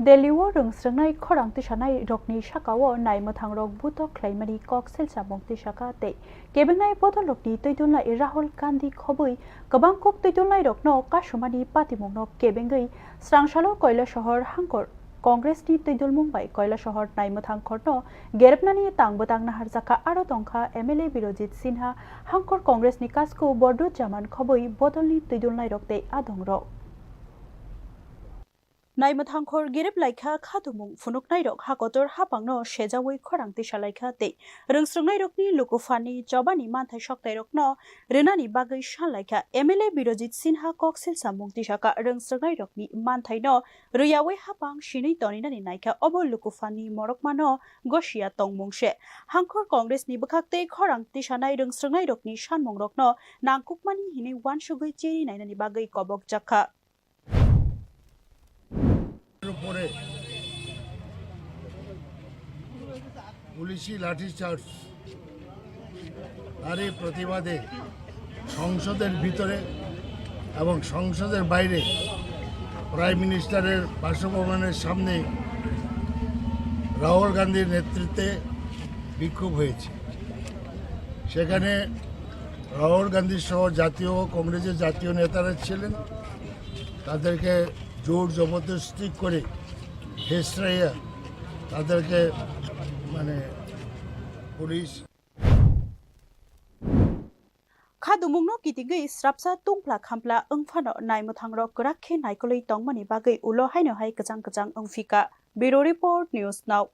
Deliwo rungsrangnai khorang tishanai rokni shakawo Naimwthangkhor phunuklaikha koksil samong tishakate kebengai bodolokni toidulnai Rahul Gandhi khobui kabangkok toidulnai rokno kasumani patimongno kebengai srangshalo Kailasahar hangkor Congress ni toidulmung bai Kailasahar Naimwthangkhor no gerebnani tangbotang naharjaka aro tongkha MLA Birojit Sinha hangkor Congress ni kasko bordu jaman khobui bodolni toidulnai rokte adongrok Naimwthangkhor gerebwi khadumung phunuklaikha hakotor hapangno sejawi khorang tisalaikha te rungsrangnai rokni lukufani jobani manthai soktai rokno renani bagai salaikha MLA Birojit Sinha koksil samung tisaka rungsrangnai rokni manthai no ruyawi hapang sinai toninani naikha obo lukufani morokmano gosia tongmungse hangkor Congress ni bkhakte khorang tisanai rungsrangnai rokni sanmung rokno nangkukmani hini wansugui cheri nainani bagai kobok jakha পুলিশি লাঠিচার্জ আর এই প্রতিবাদে সংসদের ভিতরে এবং সংসদের বাইরে prime মিনিস্টারের বাসভবনের সামনে রাহুল গান্ধীর নেতৃত্বে বিক্ষোভ হয়েছে। সেখানে রাহুল গান্ধী সহ জাতীয় কংগ্রেসের জাতীয় নেতারা ছিলেন, তাদেরকে জোর জবরদস্তি করে হেসরাইয়া তাদেরকে police khadumung no kitigei srapsa tungpla khampla angphano Naimwthangkhor krakhe naikoloi tongmani bagai ulo haino hai kachang ongfika Bureau Report News Now